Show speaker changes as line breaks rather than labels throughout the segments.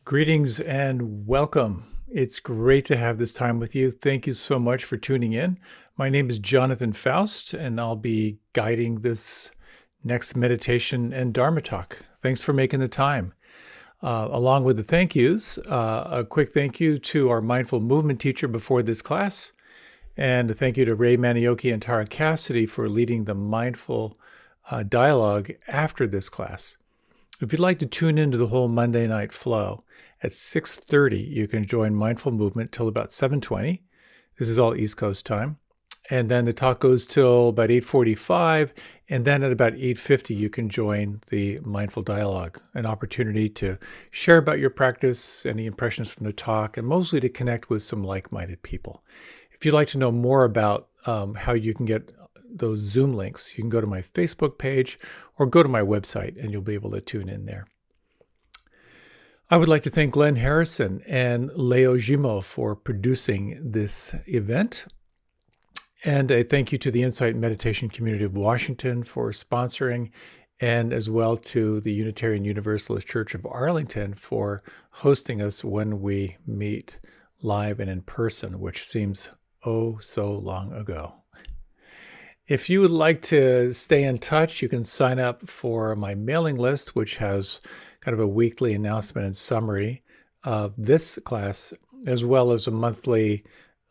Greetings and welcome. It's great to have this time with you. Thank you so much for tuning in. My name is Jonathan Foust, and I'll be guiding this next meditation and Dharma talk. Thanks for making the time. Along with the thank yous, a quick thank you to our mindful movement teacher before this class, and a thank you to Ray Manioki and Tara Cassidy for leading the mindful dialogue after this class. If you'd like to tune into the whole Monday night flow, at 6:30, you can join Mindful Movement till about 7:20. This is all East Coast time. And then the talk goes till about 8:45. And then at about 8:50, you can join the Mindful Dialogue, an opportunity to share about your practice, any impressions from the talk, and mostly to connect with some like-minded people. If you'd like to know more about how you can get those Zoom links, you can go to my Facebook page or go to my website and you'll be able to tune in there. I would like to thank Glenn Harrison and Leo Gimo for producing this event. And a thank you to the Insight Meditation Community of Washington for sponsoring, and as well to the Unitarian Universalist Church of Arlington for hosting us when we meet live and in person, which seems oh so long ago. If you would like to stay in touch, you can sign up for my mailing list, which has kind of a weekly announcement and summary of this class, as well as a monthly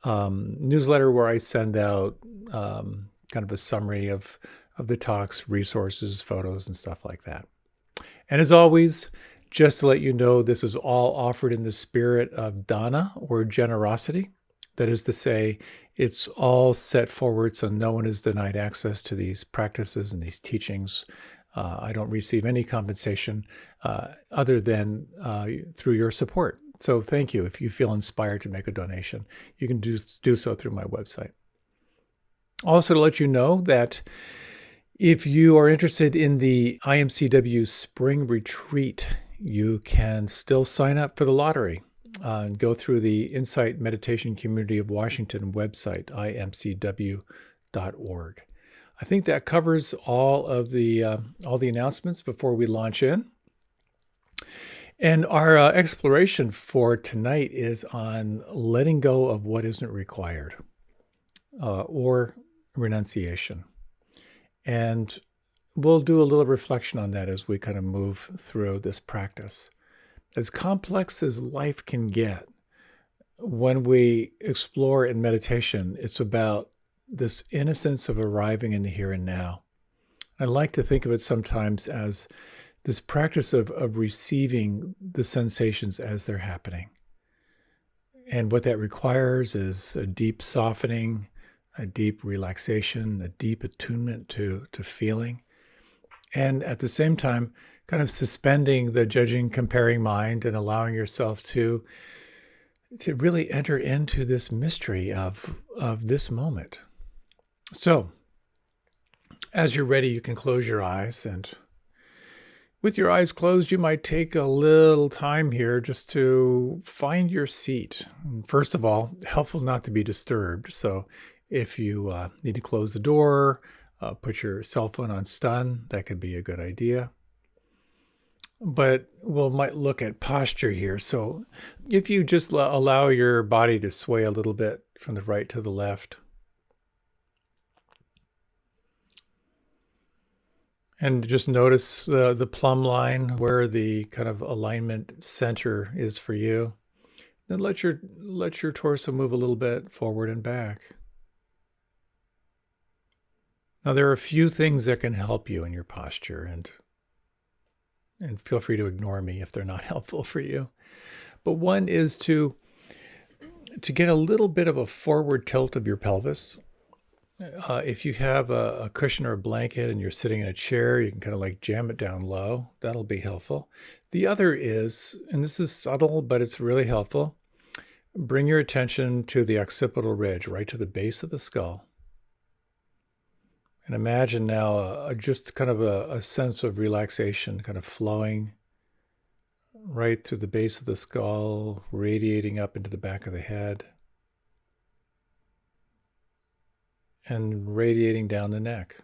newsletter where I send out kind of a summary of the talks, resources, photos, and stuff like that. And as always, just to let you know, this is all offered in the spirit of dana, or generosity. That is to say, it's all set forward so no one is denied access to these practices and these teachings. I don't receive any compensation other than through your support. So thank you. If you feel inspired to make a donation, you can do so through my website. Also, to let you know that if you are interested in the IMCW Spring Retreat, you can still sign up for the lottery. And go through the Insight Meditation Community of Washington website, imcw.org. I think that covers all the announcements before we launch in. And our exploration for tonight is on letting go of what isn't required, or renunciation. And we'll do a little reflection on that as we kind of move through this practice. As complex as life can get, when we explore in meditation, it's about this innocence of arriving in the here and now. I like to think of it sometimes as this practice of receiving the sensations as they're happening. And what that requires is a deep softening, a deep relaxation, a deep attunement to feeling. And at the same time, kind of suspending the judging, comparing mind and allowing yourself to really enter into this mystery of this moment. So, as you're ready, you can close your eyes, and with your eyes closed, you might take a little time here just to find your seat. And first of all, helpful not to be disturbed. So if you need to close the door, put your cell phone on stun, that could be a good idea. But we might look at posture here. So if you just allow your body to sway a little bit from the right to the left, and just notice the plumb line where the kind of alignment center is for you. Then let your torso move a little bit forward and back. Now there are a few things that can help you in your posture, and feel free to ignore me if they're not helpful for you. But one is to get a little bit of a forward tilt of your pelvis. If you have a cushion or a blanket and you're sitting in a chair, you can kind of like jam it down low. That'll be helpful. The other is, and this is subtle, but it's really helpful, bring your attention to the occipital ridge, right to the base of the skull. And imagine now just kind of a sense of relaxation kind of flowing right through the base of the skull, radiating up into the back of the head, and radiating down the neck.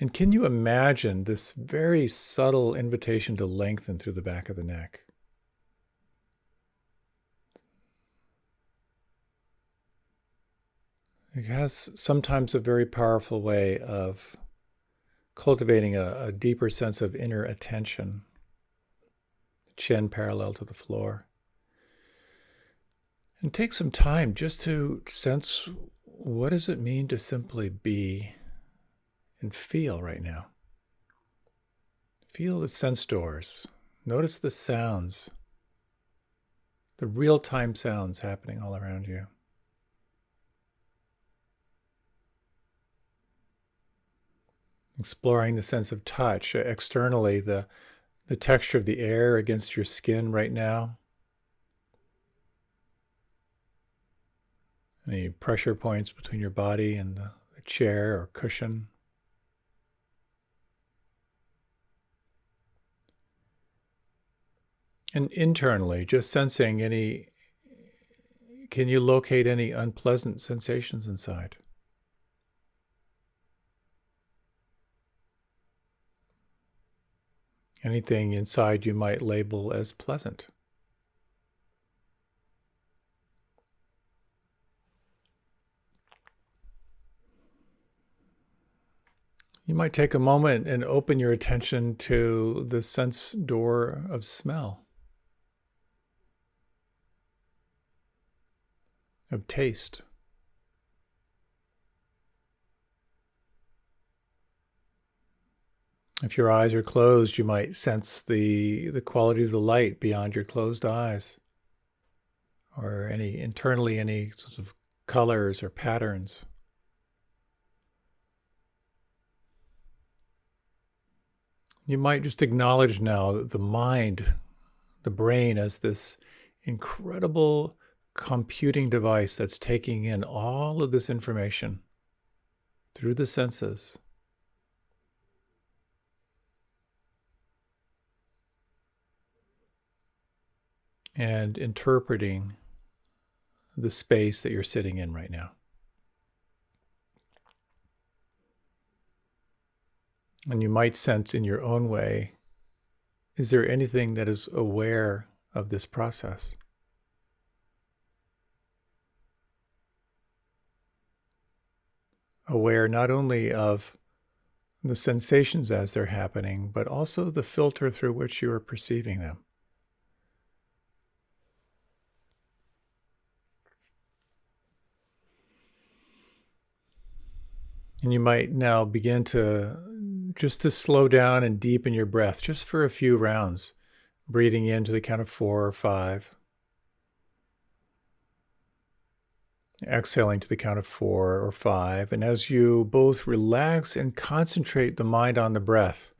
And can you imagine this very subtle invitation to lengthen through the back of the neck? It has sometimes a very powerful way of cultivating a deeper sense of inner attention, chin parallel to the floor. And take some time just to sense, what does it mean to simply be and feel right now? Feel the sense doors. Notice the sounds, the real-time sounds happening all around you. Exploring the sense of touch externally, the texture of the air against your skin right now. Any pressure points between your body and the chair or cushion. And internally, just sensing can you locate any unpleasant sensations inside? Anything inside you might label as pleasant. You might take a moment and open your attention to the sense door of smell, of taste. If your eyes are closed, you might sense the quality of the light beyond your closed eyes, or internally any sorts of colors or patterns. You might just acknowledge now that the mind, the brain, as this incredible computing device that's taking in all of this information through the senses. And interpreting the space that you're sitting in right now. And you might sense in your own way, is there anything that is aware of this process? Aware not only of the sensations as they're happening, but also the filter through which you are perceiving them. And you might now begin to slow down and deepen your breath just for a few rounds, breathing in to the count of 4 or 5. Exhaling to the count of 4 or 5. And as you both relax and concentrate the mind on the breath,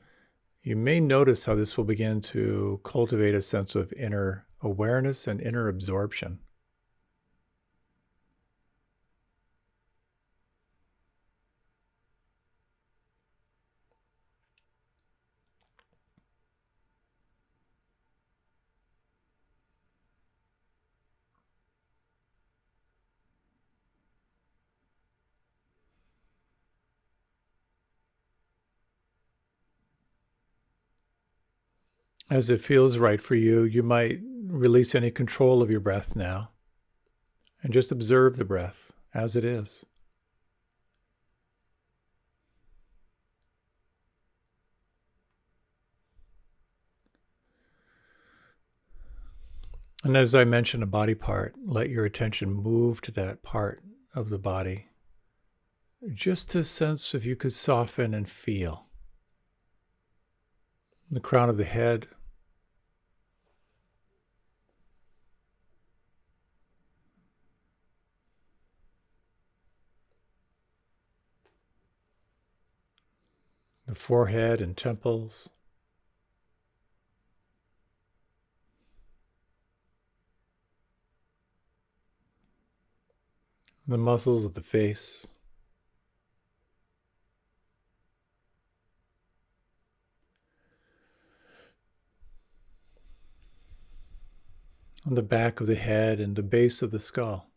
you may notice how this will begin to cultivate a sense of inner awareness and inner absorption. As it feels right for you, you might release any control of your breath now and just observe the breath as it is. And as I mentioned, a body part, let your attention move to that part of the body, just to sense if you could soften and feel the crown of the head, the forehead and temples, the muscles of the face, on the back of the head and the base of the skull.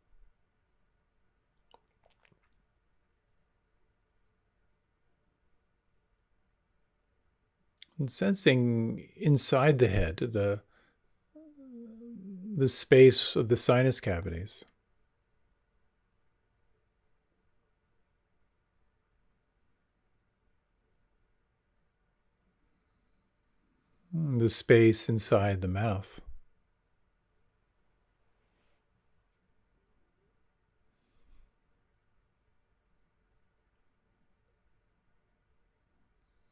And sensing inside the head, the space of the sinus cavities. The space inside the mouth.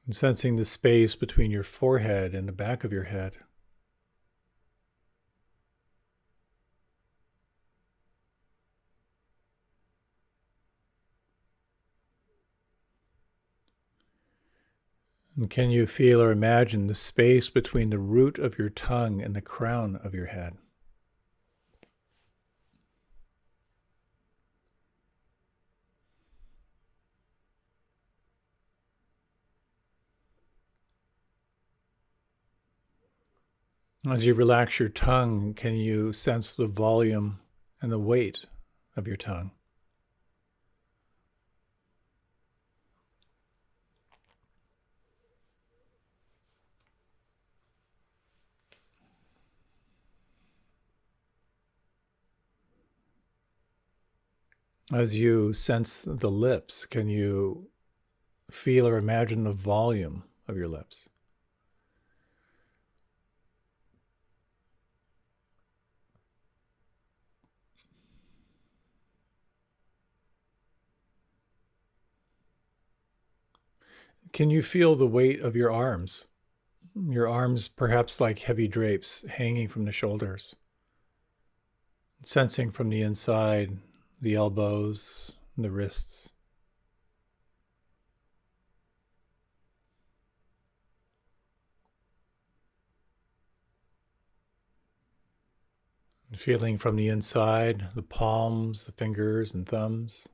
And sensing the space between your forehead and the back of your head. And can you feel or imagine the space between the root of your tongue and the crown of your head? As you relax your tongue, can you sense the volume and the weight of your tongue? As you sense the lips, can you feel or imagine the volume of your lips? Can you feel the weight of your arms? Your arms perhaps like heavy drapes hanging from the shoulders. Sensing from the inside, the elbows, the wrists. Feeling from the inside, the palms, the fingers and thumbs.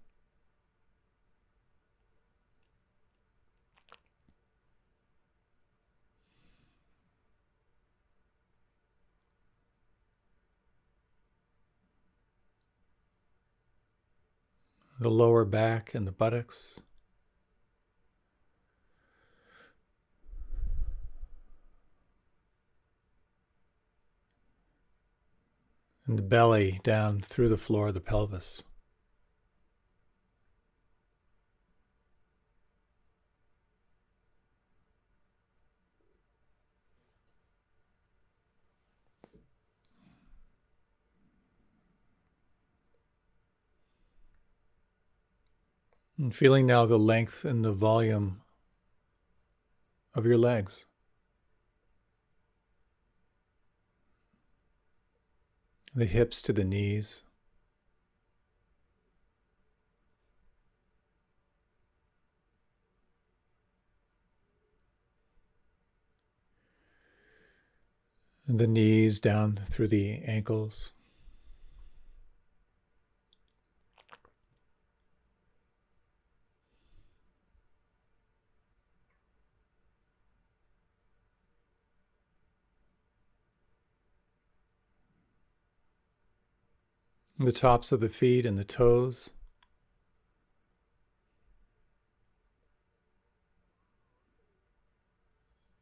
The lower back and the buttocks. And the belly down through the floor of the pelvis. And feeling now the length and the volume of your legs. The hips to the knees. And the knees down through the ankles. The tops of the feet and the toes.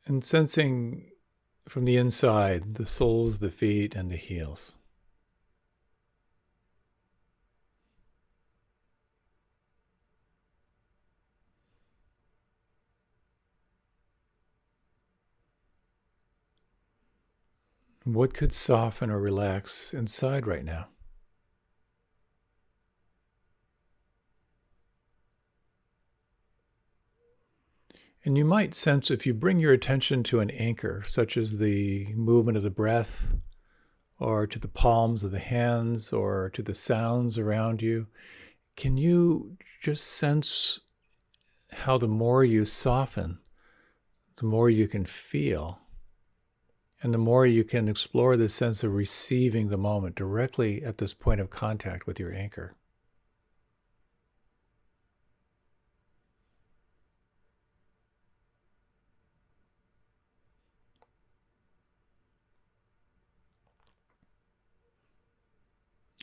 And sensing from the inside the soles, the feet, and the heels. What could soften or relax inside right now? And you might sense if you bring your attention to an anchor, such as the movement of the breath, or to the palms of the hands, or to the sounds around you, can you just sense how the more you soften, the more you can feel, and the more you can explore the sense of receiving the moment directly at this point of contact with your anchor.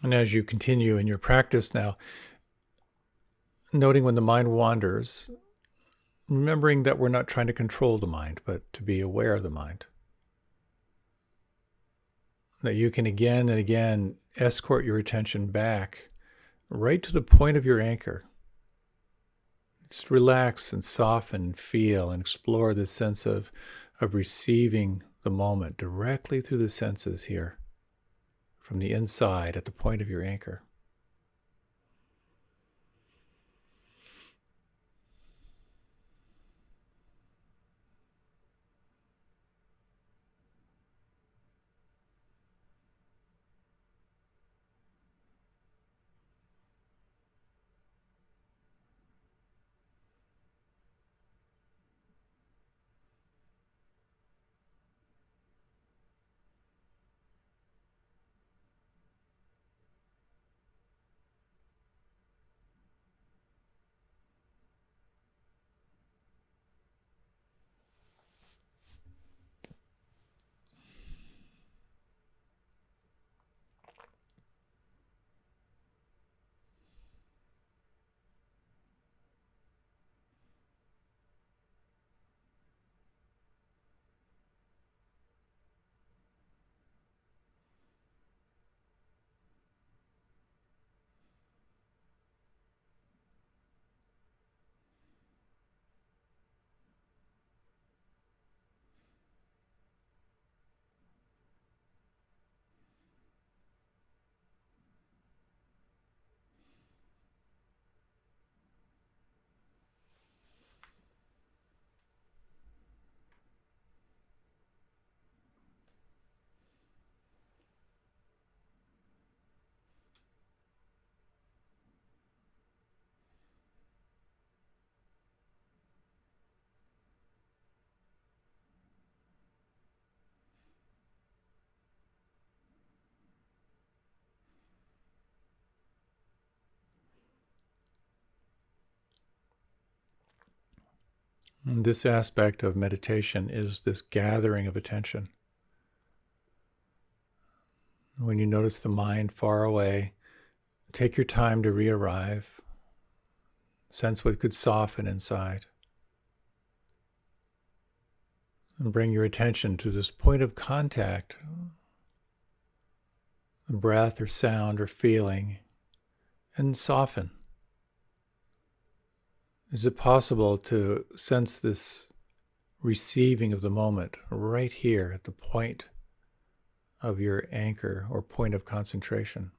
And as you continue in your practice now, noting when the mind wanders, remembering that we're not trying to control the mind, but to be aware of the mind. That you can again and again escort your attention back right to the point of your anchor. Just relax and soften and feel and explore this sense of receiving the moment directly through the senses here, from the inside at the point of your anchor. And this aspect of meditation is this gathering of attention. When you notice the mind far away, take your time to re-arrive. Sense what could soften inside. And bring your attention to this point of contact, breath or sound or feeling, and soften. Is it possible to sense this receiving of the moment right here at the point of your anchor or point of concentration?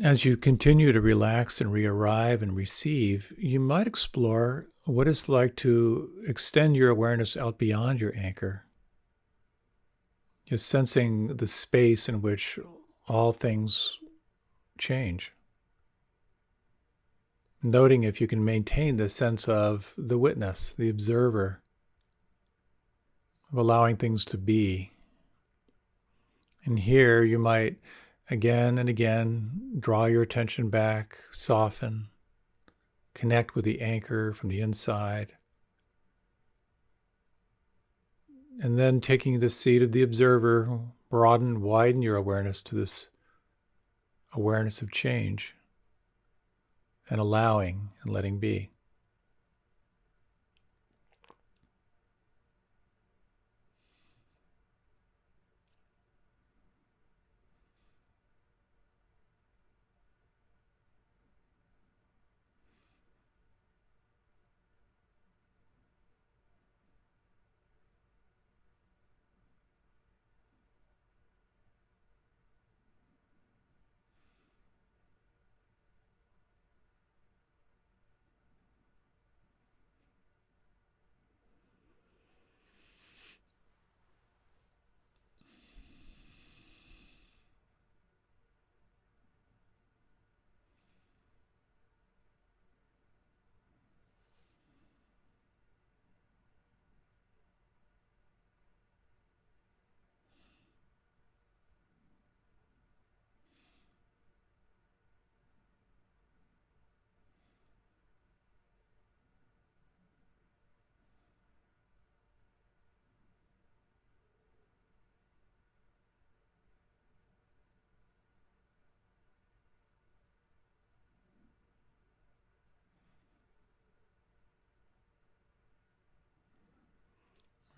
As you continue to relax and re-arrive and receive, you might explore what it's like to extend your awareness out beyond your anchor. Just sensing the space in which all things change. Noting if you can maintain the sense of the witness, the observer, of allowing things to be. And here you might again and again draw your attention back, soften, connect with the anchor from the inside. And then taking the seat of the observer, broaden, widen your awareness to this awareness of change and allowing and letting be.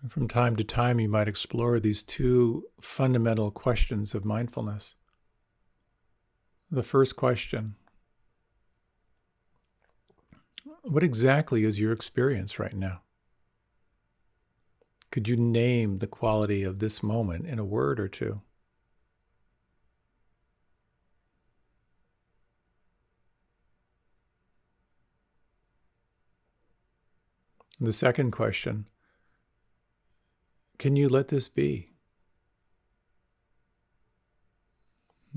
And from time to time, you might explore these two fundamental questions of mindfulness. The first question: what exactly is your experience right now? Could you name the quality of this moment in a word or two? The second question: can you let this be?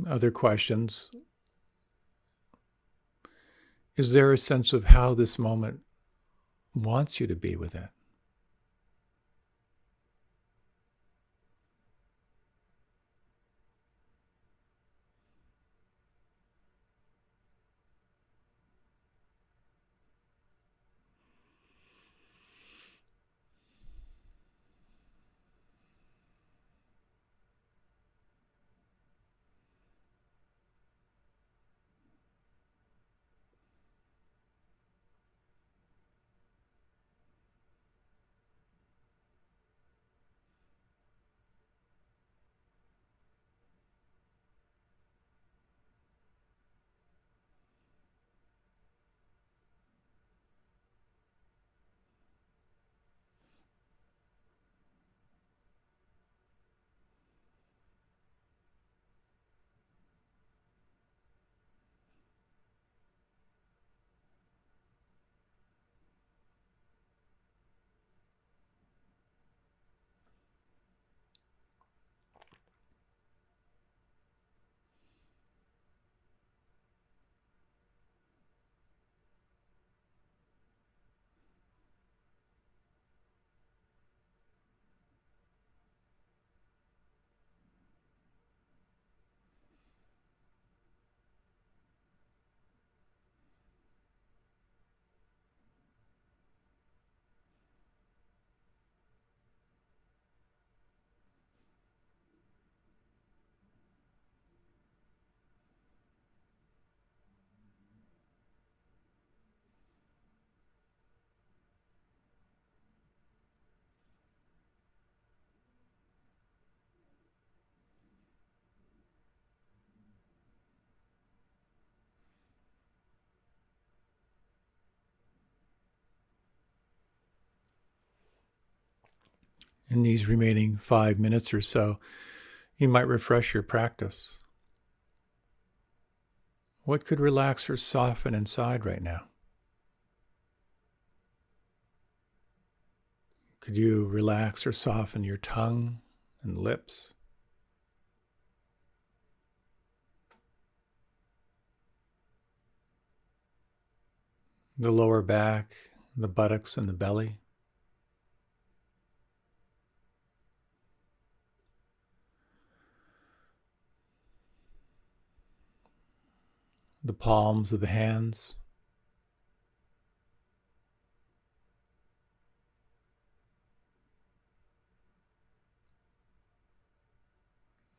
Other questions: is there a sense of how this moment wants you to be with it? In these remaining 5 minutes or so, you might refresh your practice. What could relax or soften inside right now? Could you relax or soften your tongue and lips? The lower back, the buttocks, and the belly? The palms of the hands?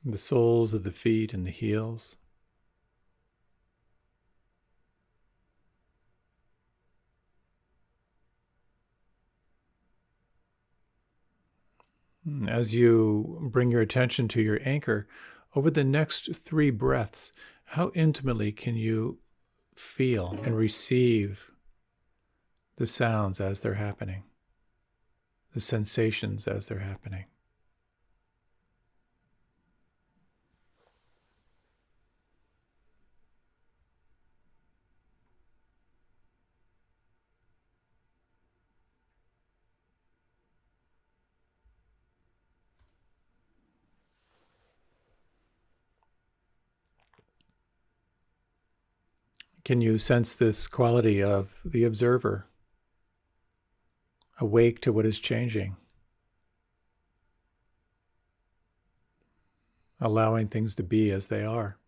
The soles of the feet and the heels? As you bring your attention to your anchor, over the next 3 breaths, how intimately can you feel and receive the sounds as they're happening, the sensations as they're happening? Can you sense this quality of the observer, awake to what is changing, allowing things to be as they are?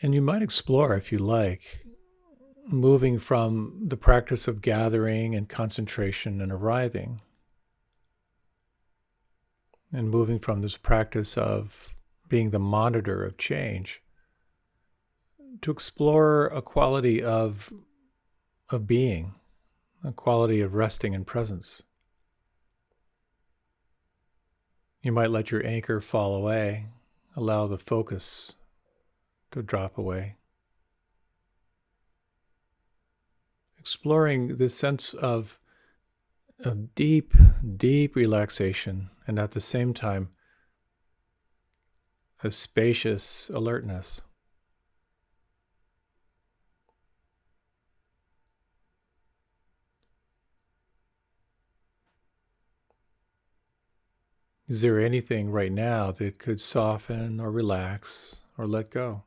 And you might explore, if you like, moving from the practice of gathering and concentration and arriving, and moving from this practice of being the monitor of change to explore a quality of being, a quality of resting in presence. You might let your anchor fall away, allow the focus to drop away. Exploring this sense of deep, deep relaxation, and at the same time, a spacious alertness. Is there anything right now that could soften or relax or let go?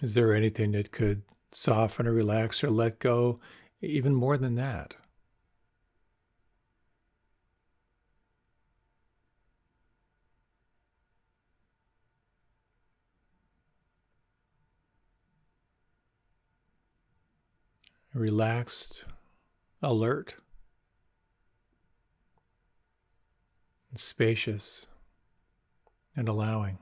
Is there anything that could soften or relax or let go even more than that? Relaxed, alert, and spacious, and allowing.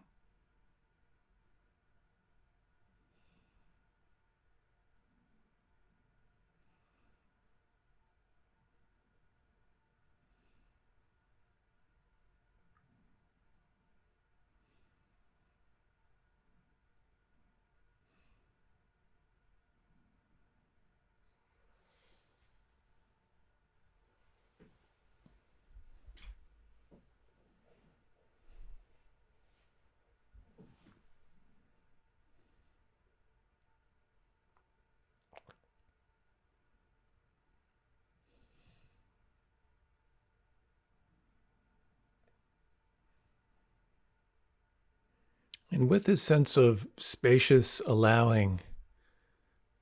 And with this sense of spacious, allowing,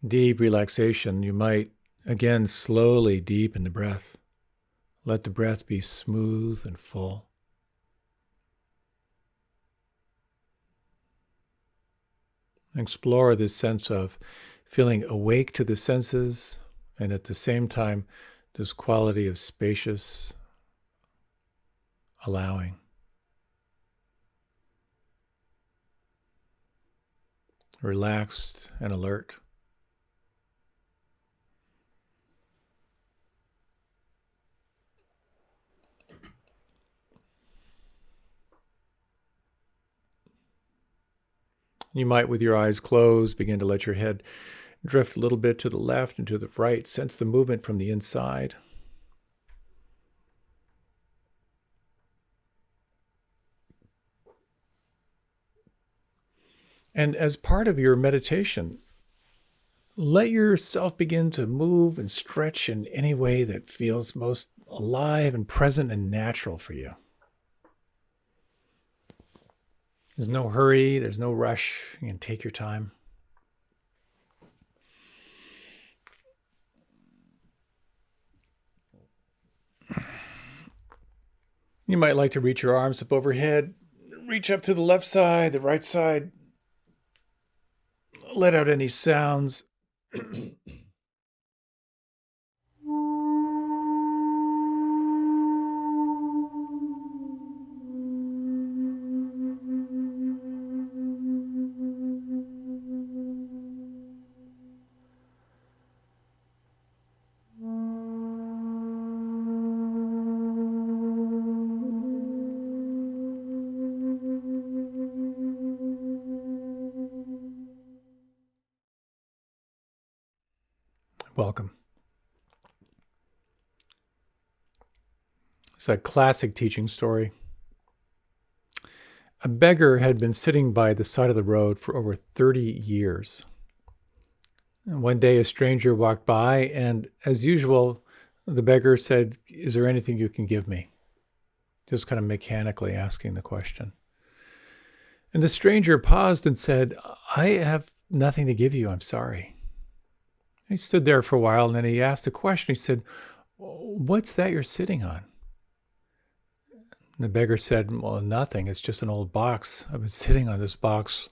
deep relaxation, you might again slowly deepen the breath. Let the breath be smooth and full. Explore this sense of feeling awake to the senses, and at the same time, this quality of spacious allowing. Relaxed and alert. You might, with your eyes closed, begin to let your head drift a little bit to the left and to the right. Sense the movement from the inside. And as part of your meditation, let yourself begin to move and stretch in any way that feels most alive and present and natural for you. There's no hurry, there's no rush. You can take your time. You might like to reach your arms up overhead, reach up to the left side, the right side. Let out any sounds. Welcome. It's a classic teaching story. A beggar had been sitting by the side of the road for over 30 years. And one day a stranger walked by, and as usual, the beggar said, "Is there anything you can give me?" Just kind of mechanically asking the question. And the stranger paused and said, "I have nothing to give you, I'm sorry." He stood there for a while, and then he asked a question. He said, "What's that you're sitting on?" And the beggar said, "Well, nothing. It's just an old box. I've been sitting on this box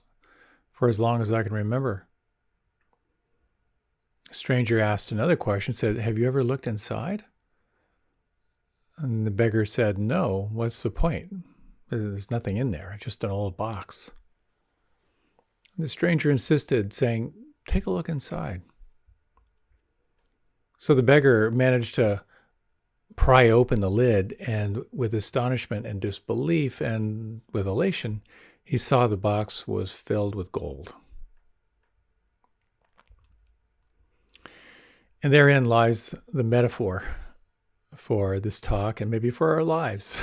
for as long as I can remember." The stranger asked another question, said, "Have you ever looked inside?" And the beggar said, "No. What's the point? There's nothing in there, just an old box." And the stranger insisted, saying, "Take a look inside." So the beggar managed to pry open the lid, and with astonishment and disbelief and with elation, he saw the box was filled with gold. And therein lies the metaphor for this talk and maybe for our lives.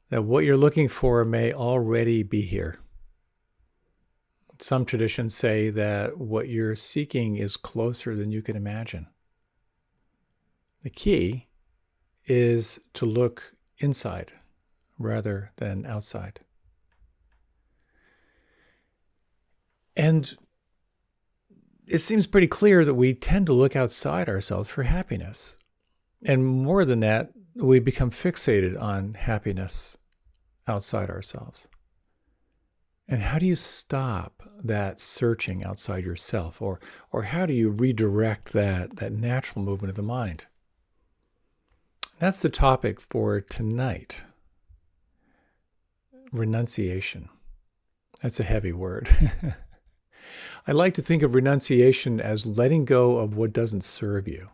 That what you're looking for may already be here. Some traditions say that what you're seeking is closer than you can imagine. The key is to look inside rather than outside. And it seems pretty clear that we tend to look outside ourselves for happiness. And more than that, we become fixated on happiness outside ourselves. And how do you stop that searching outside yourself? Or how do you redirect that natural movement of the mind? That's the topic for tonight. Renunciation. That's a heavy word. I like to think of renunciation as letting go of what doesn't serve you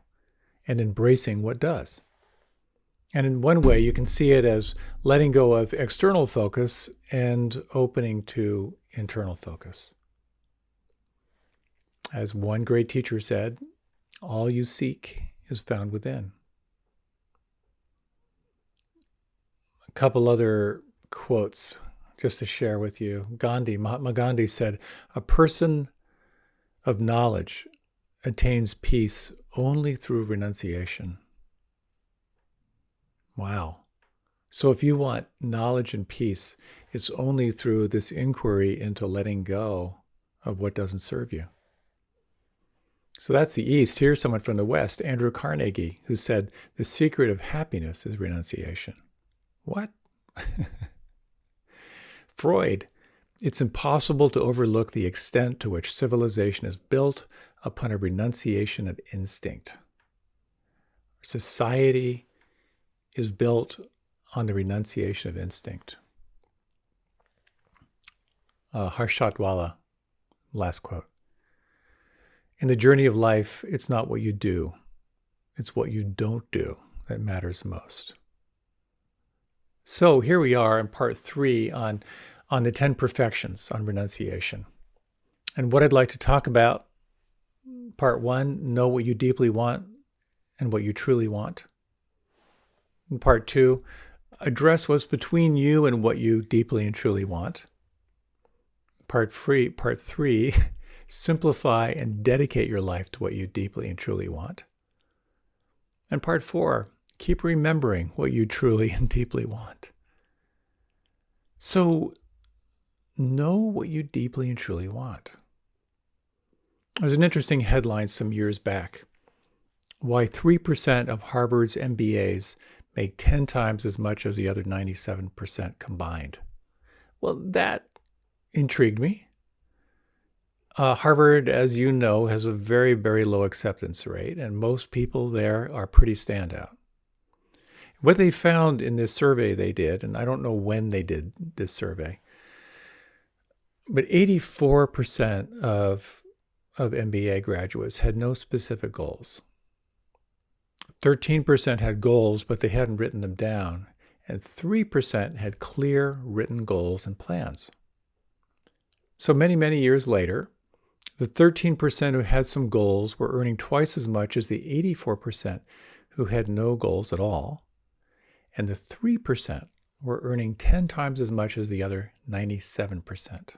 and embracing what does. And in one way, you can see it as letting go of external focus and opening to internal focus. As one great teacher said, all you seek is found within. A couple other quotes just to share with you. Mahatma Gandhi said, "A person of knowledge attains peace only through renunciation." Wow. So if you want knowledge and peace, it's only through this inquiry into letting go of what doesn't serve you. So that's the East. Here's someone from the West, Andrew Carnegie, who said, "The secret of happiness is renunciation." What? Freud, "It's impossible to overlook the extent to which civilization is built upon a renunciation of instinct. Society is built on the renunciation of instinct." Harshatwala, last quote. "In the journey of life, it's not what you do, it's what you don't do that matters most." So here we are in part 3 on the 10 perfections on renunciation. And what I'd like to talk about, part 1, know what you deeply want and what you truly want. In part 2, address what's between you and what you deeply and truly want. Part 3, simplify and dedicate your life to what you deeply and truly want. And part 4, keep remembering what you truly and deeply want. So, know what you deeply and truly want. There's an interesting headline some years back. Why 3% of Harvard's MBAs make 10 times as much as the other 97% combined. Well, that intrigued me. Harvard, as you know, has a very, very low acceptance rate, and most people there are pretty standout. What they found in this survey they did, and I don't know when they did this survey, but 84% of MBA graduates had no specific goals. 13% had goals, but they hadn't written them down, and 3% had clear written goals and plans. So many, many years later, the 13% who had some goals were earning twice as much as the 84% who had no goals at all, and the 3% were earning 10 times as much as the other 97%.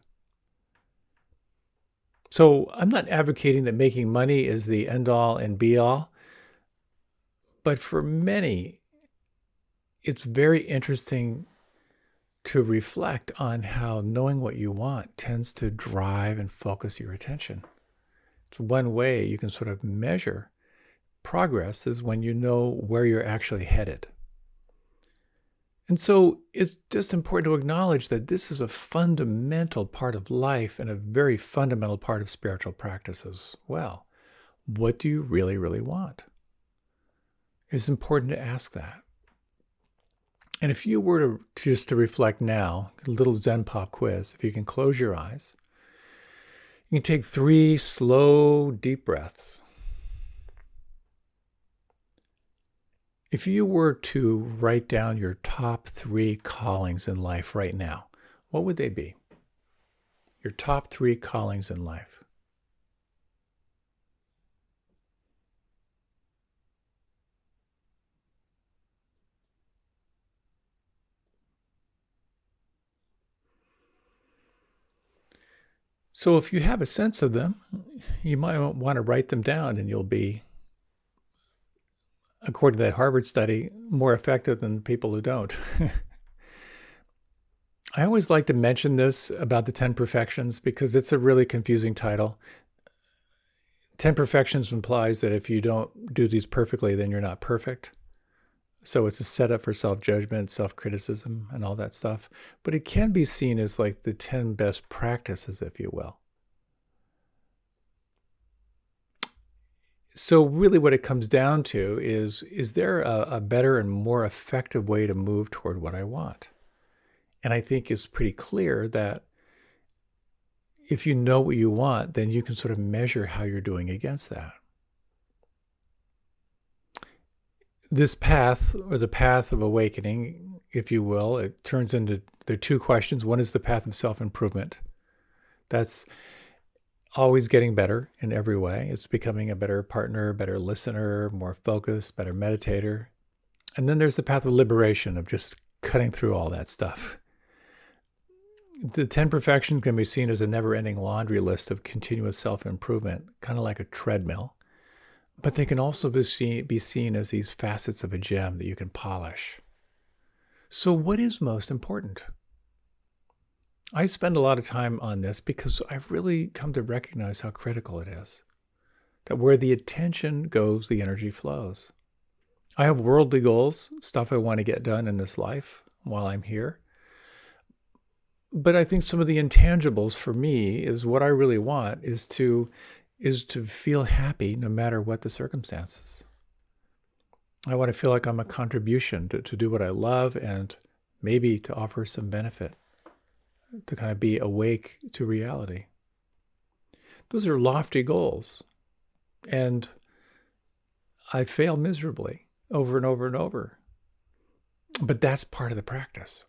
So I'm not advocating that making money is the end-all and be-all, but for many, it's very interesting to reflect on how knowing what you want tends to drive and focus your attention. It's one way you can sort of measure progress is when you know where you're actually headed. And so it's just important to acknowledge that this is a fundamental part of life and a very fundamental part of spiritual practice as well. What do you really, really want? It's important to ask that. And if you were to just to reflect now, a little Zen Pop Quiz, if you can close your eyes, you can take 3 slow, deep breaths. If you were to write down your top 3 callings in life right now, what would they be? Your top 3 callings in life. So if you have a sense of them, you might want to write them down, and you'll be, according to that Harvard study, more effective than people who don't. I always like to mention this about the 10 perfections because it's a really confusing title. 10 perfections implies that if you don't do these perfectly, then you're not perfect. So it's a setup for self-judgment, self-criticism, and all that stuff. But it can be seen as like the 10 best practices, if you will. So really what it comes down to is there a better and more effective way to move toward what I want? And I think it's pretty clear that if you know what you want, then you can sort of measure how you're doing against that. This path, or the path of awakening, if you will, it turns into, there are 2 questions. One is the path of self-improvement. That's always getting better in every way. It's becoming a better partner, better listener, more focused, better meditator. And then there's the path of liberation, of just cutting through all that stuff. The 10 perfections can be seen as a never-ending laundry list of continuous self-improvement, kind of like a treadmill. But they can also be seen as these facets of a gem that you can polish. So what is most important? I spend a lot of time on this because I've really come to recognize how critical it is. That where the attention goes, the energy flows. I have worldly goals, stuff I want to get done in this life while I'm here. But I think some of the intangibles for me is what I really want is to feel happy no matter what the circumstances. I want to feel like I'm a contribution to do what I love and maybe to offer some benefit, to kind of be awake to reality. Those are lofty goals. And I fail miserably over and over and over. But that's part of the practice.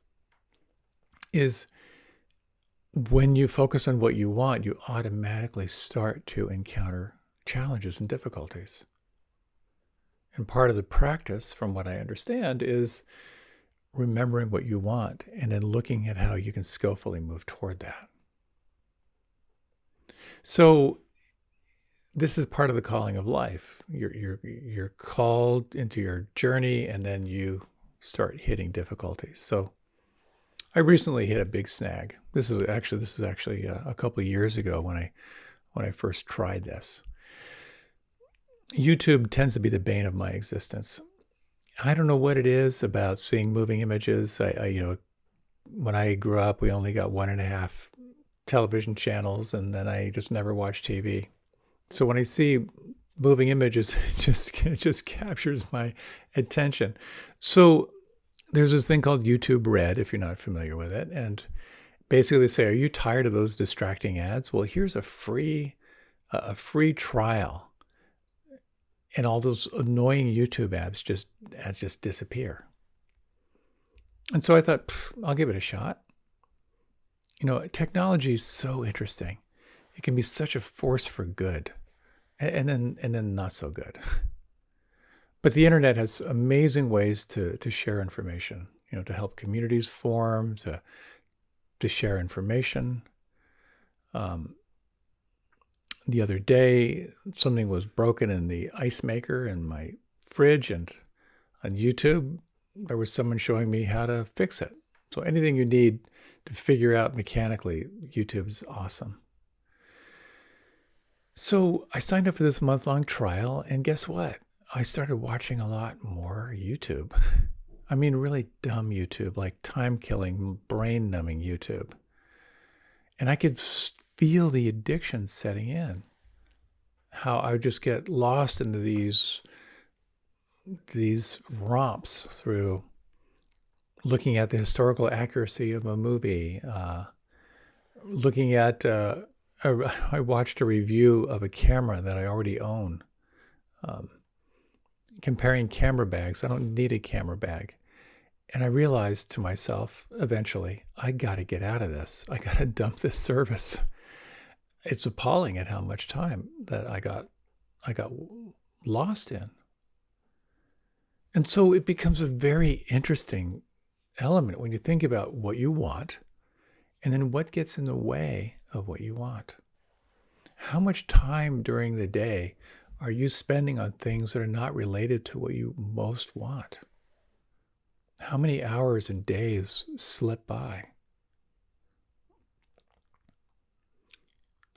Is when you focus on what you want, you automatically start to encounter challenges and difficulties. And part of the practice, from what I understand, is remembering what you want and then looking at how you can skillfully move toward that. So this is part of the calling of life. You're called into your journey, and then you start hitting difficulties. So I recently hit a big snag. This is actually a couple of years ago when I first tried this. YouTube tends to be the bane of my existence. I don't know what it is about seeing moving images. When I grew up, we only got 1.5 television channels, and then I just never watched TV. So when I see moving images, it just captures my attention. So there's this thing called YouTube Red, if you're not familiar with it. And basically they say, are you tired of those distracting ads? Well, here's a free trial. And all those annoying YouTube ads just disappear. And so I thought, I'll give it a shot. Technology is so interesting. It can be such a force for good, and then not so good. But the internet has amazing ways to share information, to help communities form, to share information. The other day, something was broken in the ice maker in my fridge, and on YouTube, there was someone showing me how to fix it. So anything you need to figure out mechanically, YouTube is awesome. So I signed up for this month-long trial, and guess what? I started watching a lot more YouTube. I mean, really dumb YouTube, like time-killing, brain-numbing YouTube. And I could feel the addiction setting in. How I would just get lost into these romps through looking at the historical accuracy of a movie, looking at I watched a review of a camera that I already own, comparing camera bags. I don't need a camera bag. And I realized to myself, eventually, I got to get out of this. I got to dump this service. It's appalling at how much time that I got lost in. And so it becomes a very interesting element when you think about what you want and then what gets in the way of what you want. How much time during the day are you spending on things that are not related to what you most want? How many hours and days slip by?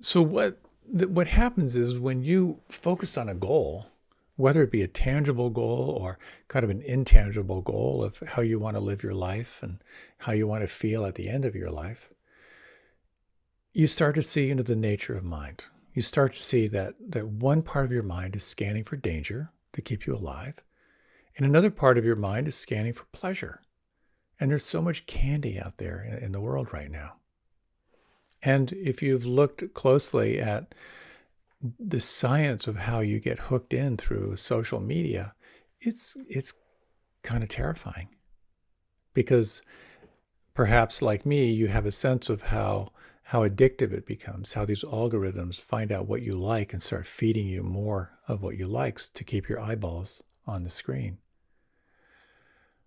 So what happens is when you focus on a goal, whether it be a tangible goal or kind of an intangible goal of how you want to live your life and how you want to feel at the end of your life, you start to see into the nature of mind. You start to see that one part of your mind is scanning for danger to keep you alive, and another part of your mind is scanning for pleasure. And there's so much candy out there in the world right now. And if you've looked closely at the science of how you get hooked in through social media, it's kind of terrifying. Because perhaps like me, you have a sense of how addictive it becomes, how these algorithms find out what you like and start feeding you more of what you like to keep your eyeballs on the screen.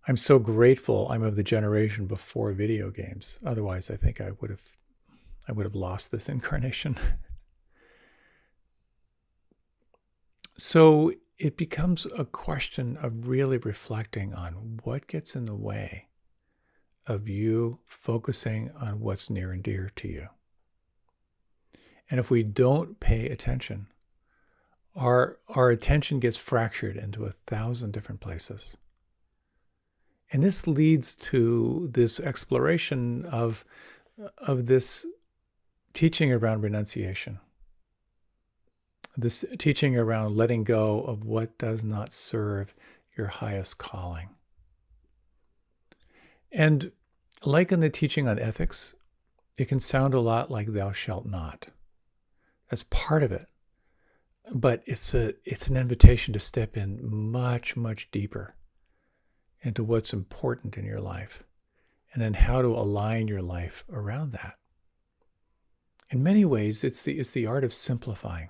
I'm so grateful I'm of the generation before video games. Otherwise, I think I would have lost this incarnation. So it becomes a question of really reflecting on what gets in the way of you focusing on what's near and dear to you. And if we don't pay attention, our attention gets fractured into 1,000 different places. And this leads to this exploration of this teaching around renunciation, this teaching around letting go of what does not serve your highest calling. And like in the teaching on ethics, it can sound a lot like thou shalt not. That's part of it. But it's an invitation to step in much, much deeper into what's important in your life, and then how to align your life around that. In many ways, it's the art of simplifying.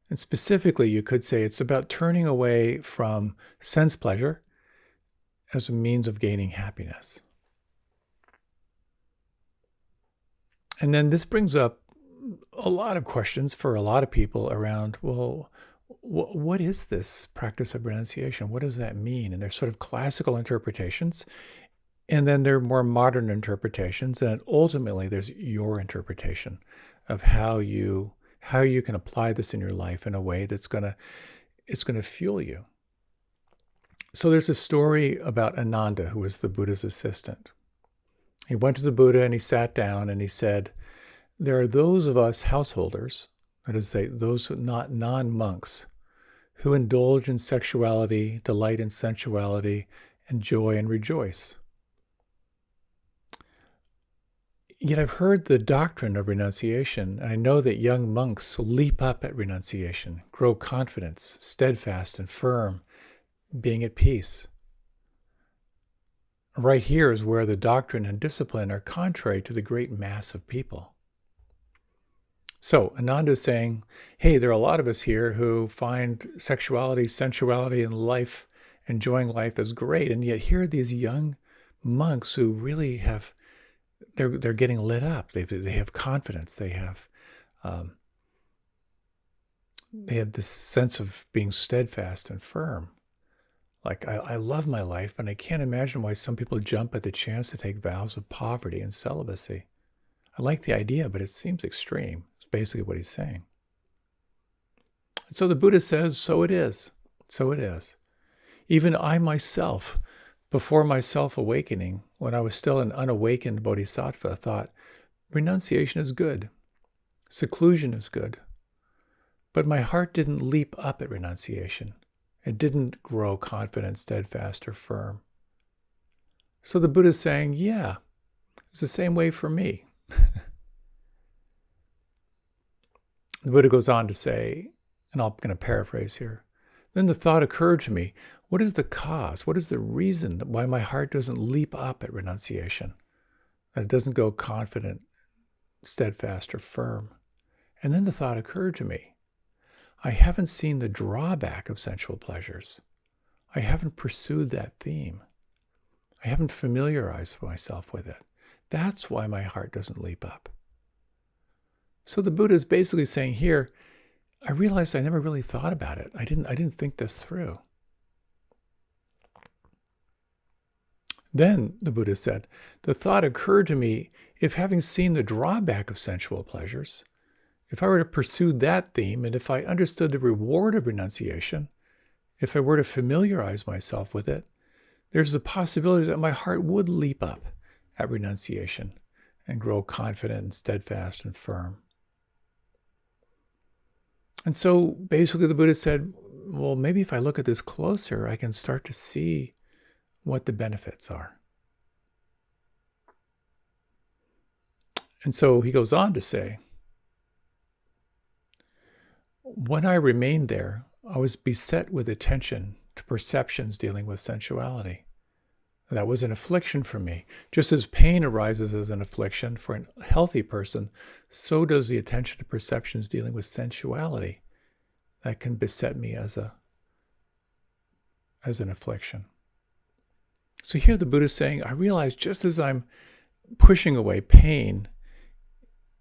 And specifically, you could say it's about turning away from sense pleasure as a means of gaining happiness. And then this brings up a lot of questions for a lot of people around, well, what is this practice of renunciation? What does that mean? And there's sort of classical interpretations, and then there are more modern interpretations, and ultimately there's your interpretation of how you can apply this in your life in a way that's gonna fuel you. So there's a story about Ananda, who was the Buddha's assistant. He went to the Buddha and he sat down and he said, there are those of us householders, that is, those not non-monks, who indulge in sexuality, delight in sensuality, enjoy and rejoice. Yet I've heard the doctrine of renunciation, and I know that young monks leap up at renunciation, grow confidence, steadfast and firm, being at peace. Right here is where the doctrine and discipline are contrary to the great mass of people. So Ananda is saying, hey, there are a lot of us here who find sexuality, sensuality, and life, enjoying life as great. And yet here are these young monks who really they're getting lit up. They have confidence. They have this sense of being steadfast and firm. Like, I love my life, but I can't imagine why some people jump at the chance to take vows of poverty and celibacy. I like the idea, but it seems extreme. It's basically what he's saying. And so the Buddha says, so it is. So it is. Even I myself, before my self-awakening, when I was still an unawakened bodhisattva, thought, renunciation is good. Seclusion is good. But my heart didn't leap up at renunciation. It didn't grow confident, steadfast, or firm. So the Buddha's saying, yeah, it's the same way for me. The Buddha goes on to say, and I'm going to paraphrase here, then the thought occurred to me, what is the cause? What is the reason why my heart doesn't leap up at renunciation? That it doesn't go confident, steadfast, or firm? And then the thought occurred to me, I haven't seen the drawback of sensual pleasures. I haven't pursued that theme. I haven't familiarized myself with it. That's why my heart doesn't leap up. So the Buddha is basically saying here, I realized I never really thought about it. I didn't think this through. Then, the Buddha said, the thought occurred to me, if having seen the drawback of sensual pleasures, if I were to pursue that theme, and if I understood the reward of renunciation, if I were to familiarize myself with it, there's the possibility that my heart would leap up at renunciation and grow confident and steadfast and firm. And so basically the Buddha said, well, maybe if I look at this closer, I can start to see what the benefits are. And so he goes on to say, when I remained there, I was beset with attention to perceptions dealing with sensuality. That was an affliction for me. Just as pain arises as an affliction for a healthy person, so does the attention to perceptions dealing with sensuality. That can beset me as an affliction. So here the Buddha is saying, I realize just as I'm pushing away pain,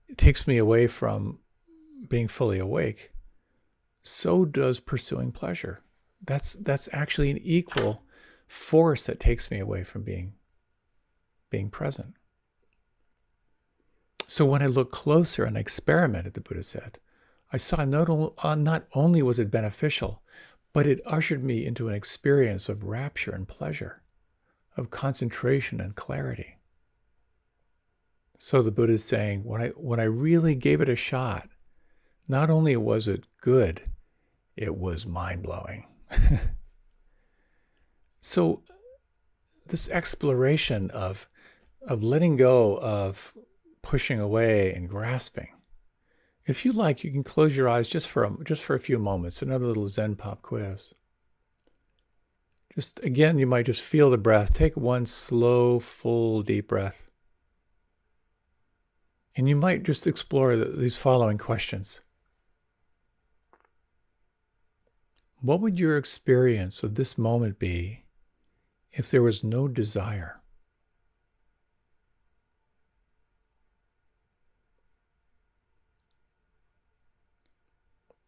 it takes me away from being fully awake, so does pursuing pleasure. That's actually an equal force that takes me away from being present. So when I look closer and experimented, the Buddha said, I saw not only was it beneficial, but it ushered me into an experience of rapture and pleasure, of concentration and clarity. So the Buddha is saying, when I really gave it a shot, not only was it good, it was mind-blowing. So this exploration of letting go of pushing away and grasping, if you like, you can close your eyes just for a few moments. Another little Zen Pop Quiz. Just again, you might just feel the breath. Take one slow, full, deep breath. And you might just explore these following questions. What would your experience of this moment be if there was no desire?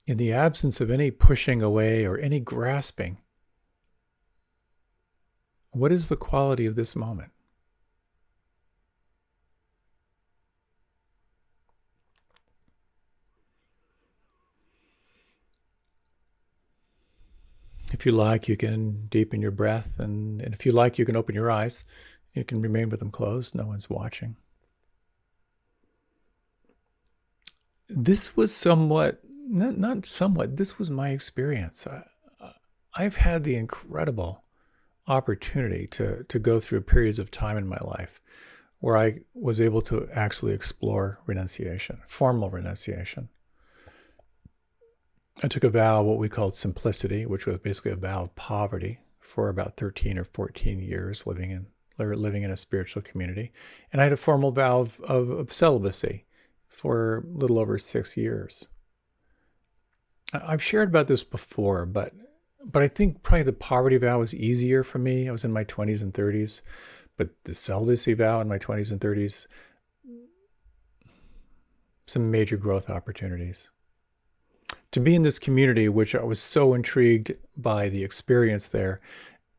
In the absence of any pushing away or any grasping, what is the quality of this moment? If you like, you can deepen your breath, and if you like, you can open your eyes. You can remain with them closed. No one's watching. This was not somewhat, this was my experience. I've had the incredible opportunity to go through periods of time in my life where I was able to actually explore renunciation, formal renunciation. I took a vow, what we called simplicity, which was basically a vow of poverty for about 13 or 14 years living in a spiritual community. And I had a formal vow of celibacy for a little over 6 years. I've shared about this before, but I think probably the poverty vow was easier for me. I was in my 20s and 30s, but the celibacy vow in my 20s and 30s, some major growth opportunities. To be in this community, which I was so intrigued by the experience there,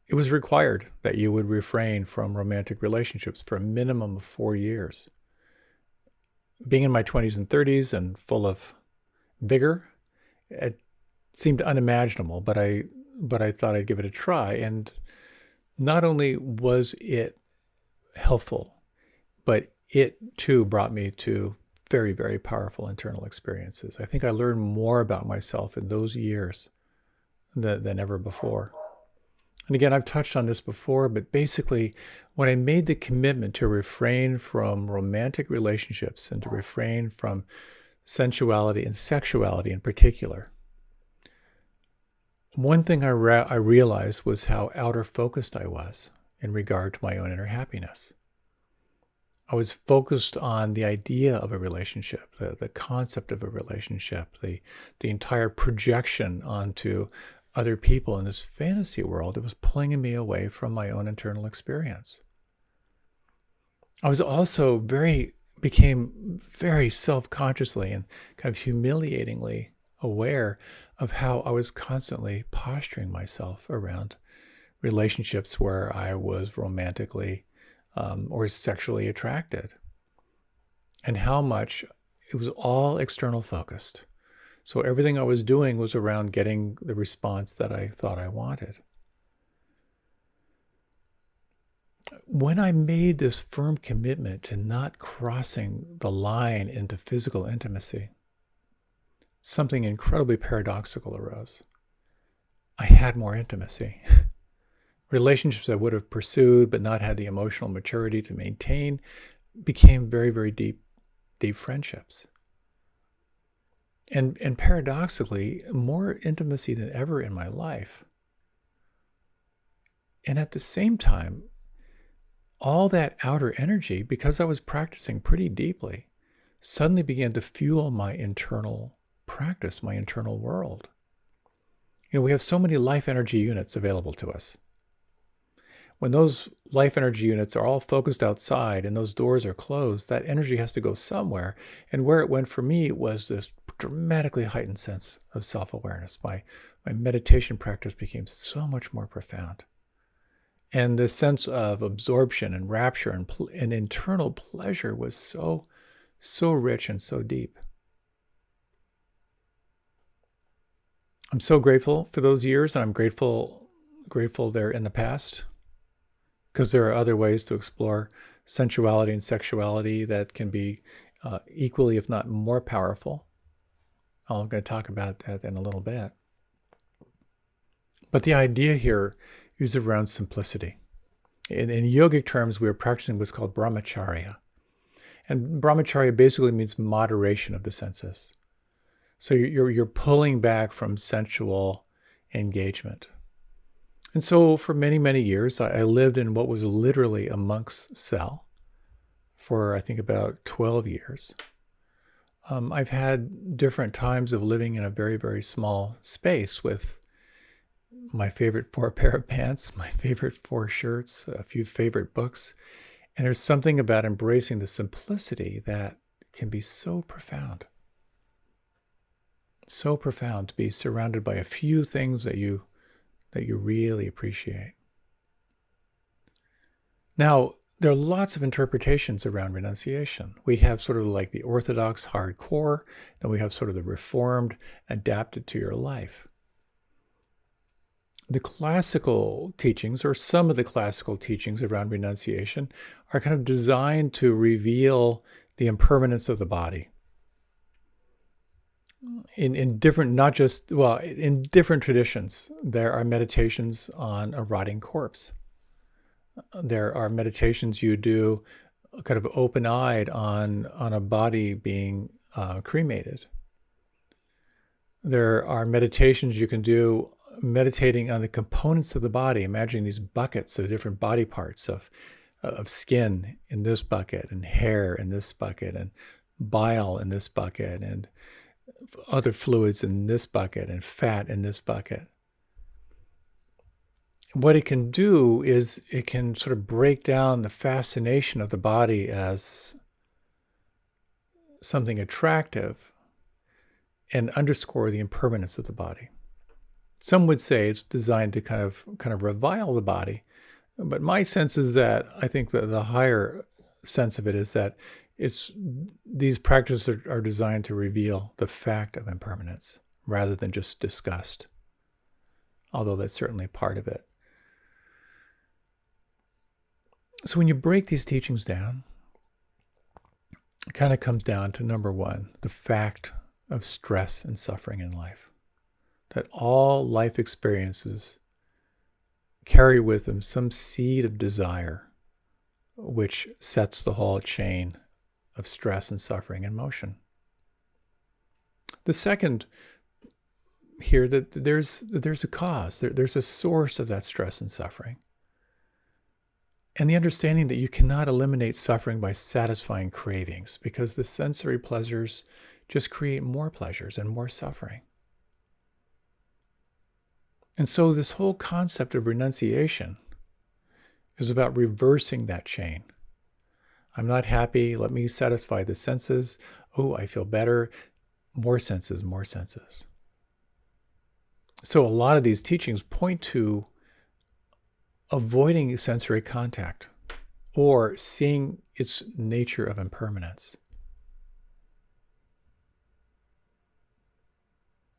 it was required that you would refrain from romantic relationships for a minimum of 4 years. Being in my 20s and 30s and full of vigor, it seemed unimaginable, but I thought I'd give it a try. And not only was it helpful, but it too brought me to very, very powerful internal experiences. I think I learned more about myself in those years than ever before. And again, I've touched on this before, but basically, when I made the commitment to refrain from romantic relationships and to refrain from sensuality and sexuality in particular, one thing I realized was how outer focused I was in regard to my own inner happiness. I was focused on the idea of a relationship, the concept of a relationship, the entire projection onto other people in this fantasy world. It was pulling me away from my own internal experience. I was also became very self-consciously and kind of humiliatingly aware of how I was constantly posturing myself around relationships where I was romantically or sexually attracted, and how much it was all external focused. So everything I was doing was around getting the response that I thought I wanted. When I made this firm commitment to not crossing the line into physical intimacy, something incredibly paradoxical arose. I had more intimacy. Relationships I would have pursued but not had the emotional maturity to maintain became very, very deep friendships. And paradoxically, more intimacy than ever in my life. And at the same time, all that outer energy, because I was practicing pretty deeply, suddenly began to fuel my internal practice, my internal world. We have so many life energy units available to us. When those life energy units are all focused outside and those doors are closed, that energy has to go somewhere. And where it went for me was this dramatically heightened sense of self-awareness. My meditation practice became so much more profound. And the sense of absorption and rapture and internal pleasure was so rich and so deep. I'm so grateful for those years, and I'm grateful they're in the past, because there are other ways to explore sensuality and sexuality that can be equally, if not more powerful. I'm going to talk about that in a little bit. But the idea here is around simplicity. In yogic terms, we are practicing what's called Brahmacharya. And Brahmacharya basically means moderation of the senses. So you're pulling back from sensual engagement. And so for many, many years, I lived in what was literally a monk's cell for, I think, about 12 years. I've had different times of living in a very, very small space with my favorite 4 pair of pants, my favorite 4 shirts, a few favorite books. And there's something about embracing the simplicity that can be so profound. So profound to be surrounded by a few things that you really appreciate. Now, there are lots of interpretations around renunciation. We have sort of like the orthodox hardcore, then we have sort of the reformed, adapted to your life. The classical teachings, or some of the classical teachings around renunciation, are kind of designed to reveal the impermanence of the body. In different, in different traditions, there are meditations on a rotting corpse. There are meditations you do kind of open-eyed on a body being cremated. There are meditations you can do meditating on the components of the body, imagining these buckets of different body parts of skin in this bucket, and hair in this bucket, and bile in this bucket, and other fluids in this bucket, and fat in this bucket. What it can do is it can sort of break down the fascination of the body as something attractive and underscore the impermanence of the body. Some would say it's designed to kind of revile the body, but my sense is that I think that the higher sense of it is that these practices are designed to reveal the fact of impermanence rather than just disgust, although that's certainly part of it. So when you break these teachings down, it kind of comes down to number one, the fact of stress and suffering in life. That all life experiences carry with them some seed of desire, which sets the whole chain of stress and suffering in motion. The second here, that there's a cause, there's a source of that stress and suffering. And the understanding that you cannot eliminate suffering by satisfying cravings, because the sensory pleasures just create more pleasures and more suffering. And so this whole concept of renunciation is about reversing that chain. I'm not happy, let me satisfy the senses. Oh, I feel better. More senses, more senses. So a lot of these teachings point to avoiding sensory contact or seeing its nature of impermanence.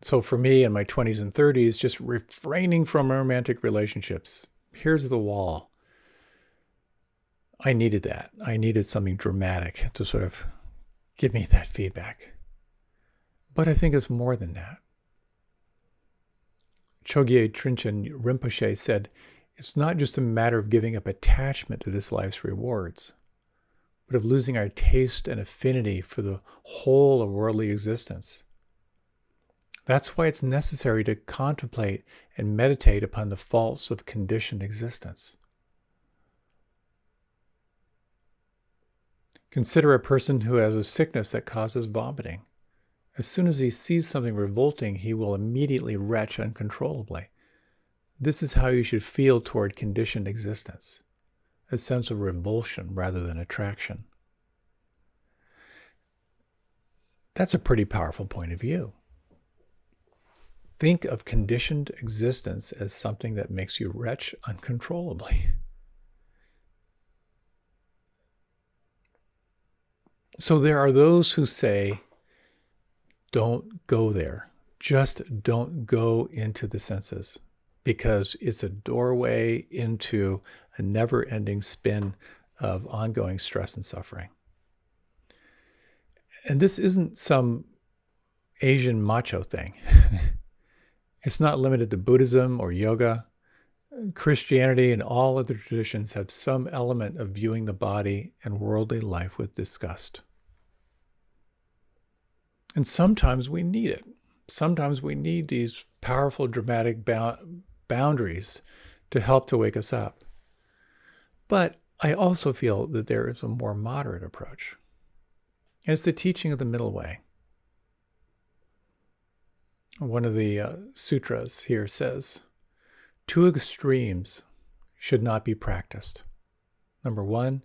So for me in my 20s and 30s, just refraining from romantic relationships. Here's the wall. I needed that. I needed something dramatic to sort of give me that feedback. But I think it's more than that. Chogyam Trungchen Rinpoche said, it's not just a matter of giving up attachment to this life's rewards, but of losing our taste and affinity for the whole of worldly existence. That's why it's necessary to contemplate and meditate upon the faults of conditioned existence. Consider a person who has a sickness that causes vomiting. As soon as he sees something revolting, he will immediately retch uncontrollably. This is how you should feel toward conditioned existence, a sense of revulsion rather than attraction. That's a pretty powerful point of view. Think of conditioned existence as something that makes you retch uncontrollably. So there are those who say, don't go there. Just don't go into the senses, because it's a doorway into a never-ending spin of ongoing stress and suffering. And this isn't some Asian macho thing. It's not limited to Buddhism or yoga. Christianity and all other traditions have some element of viewing the body and worldly life with disgust. And sometimes we need it. Sometimes we need these powerful, dramatic boundaries to help to wake us up. But I also feel that there is a more moderate approach. And it's the teaching of the middle way. One of the sutras here says, two extremes should not be practiced. Number one,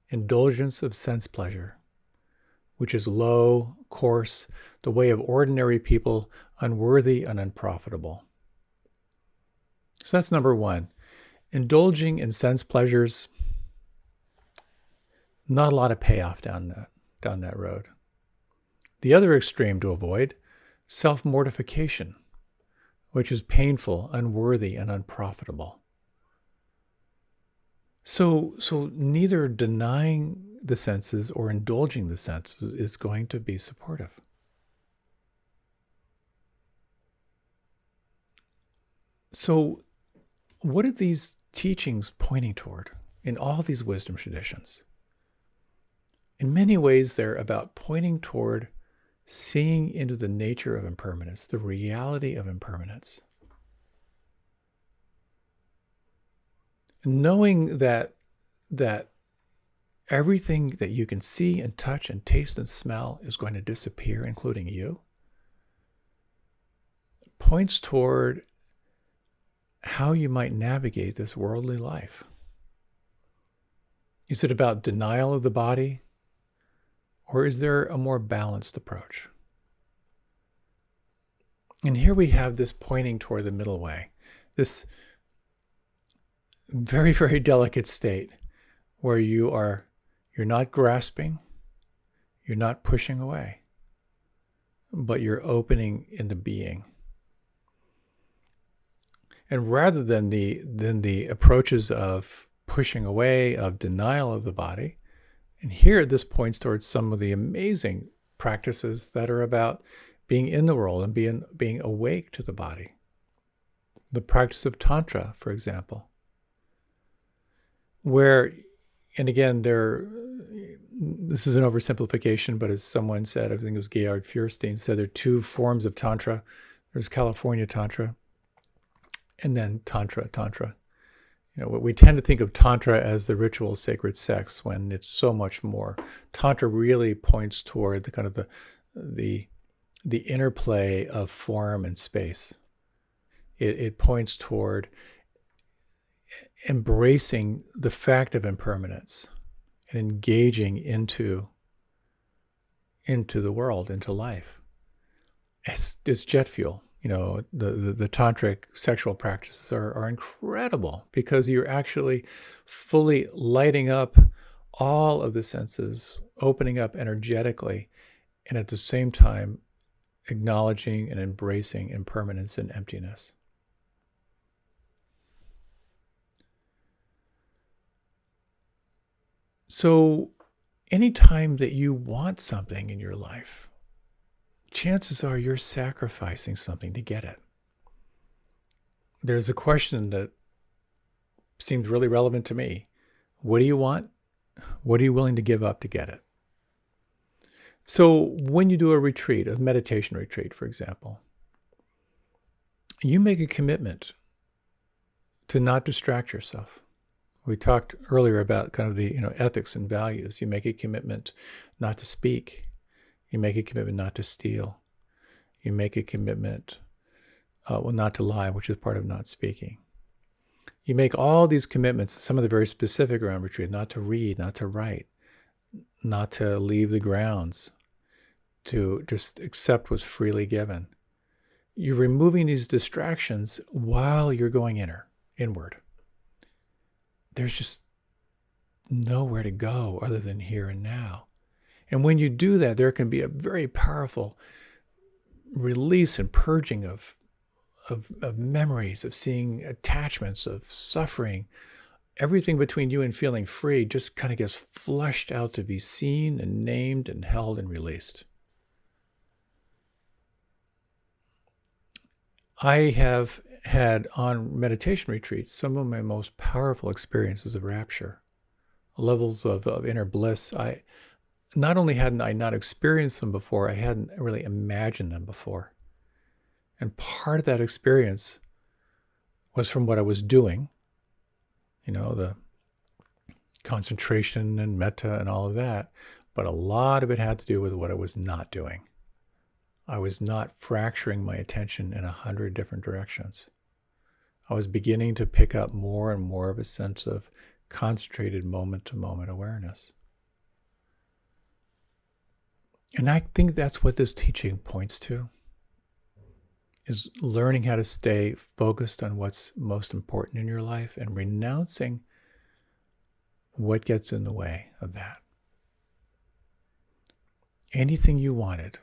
indulgence of sense pleasure, which is low, coarse, the way of ordinary people, unworthy and unprofitable. So that's number one. Indulging in sense pleasures, not a lot of payoff down that road. The other extreme to avoid, self-mortification, which is painful, unworthy, and unprofitable. So neither denying the senses or indulging the senses is going to be supportive. So what are these teachings pointing toward in all these wisdom traditions? In many ways, they're about pointing toward seeing into the nature of impermanence, the reality of impermanence. Knowing that everything that you can see and touch and taste and smell is going to disappear, including you, points toward how you might navigate this worldly life. Is it about denial of the body? Or is there a more balanced approach? And here we have this pointing toward the middle way, this very, very delicate state where you're not grasping, you're not pushing away, but you're opening into being. And rather than the approaches of pushing away, of denial of the body, and here this points towards some of the amazing practices that are about being in the world and being awake to the body. The practice of Tantra, for example, where, and again, this is an oversimplification, but as someone said, I think it was Georg Feuerstein, said there are two forms of Tantra. There's California Tantra, and then Tantra. We tend to think of Tantra as the ritual sacred sex when it's so much more. Tantra really points toward the kind of the interplay of form and space. It points toward embracing the fact of impermanence and engaging into the world, into life. It's jet fuel. The tantric sexual practices are incredible because you're actually fully lighting up all of the senses, opening up energetically, and at the same time acknowledging and embracing impermanence and emptiness. So anytime that you want something in your life, chances are you're sacrificing something to get it. There's a question that seems really relevant to me. What do you want? What are you willing to give up to get it? So when you do a retreat, a meditation retreat, for example, you make a commitment to not distract yourself. We talked earlier about kind of the ethics and values. You make a commitment not to speak. You make a commitment not to steal. You make a commitment, not to lie, which is part of not speaking. You make all these commitments, some of the very specific around retreat, not to read, not to write, not to leave the grounds, to just accept what's freely given. You're removing these distractions while you're going inward. There's just nowhere to go other than here and now. And when you do that, there can be a very powerful release and purging of memories, of seeing attachments, of suffering. Everything between you and feeling free just kind of gets flushed out to be seen and named and held and released. I have had on meditation retreats some of my most powerful experiences of rapture, levels of inner bliss. I not only hadn't I not experienced them before, I hadn't really imagined them before. And part of that experience was from what I was doing, the concentration and metta and all of that. But a lot of it had to do with what I was not doing. I was not fracturing my attention in 100 different directions. I was beginning to pick up more and more of a sense of concentrated moment-to-moment awareness. And I think that's what this teaching points to, is learning how to stay focused on what's most important in your life and renouncing what gets in the way of that. Anything you wanted,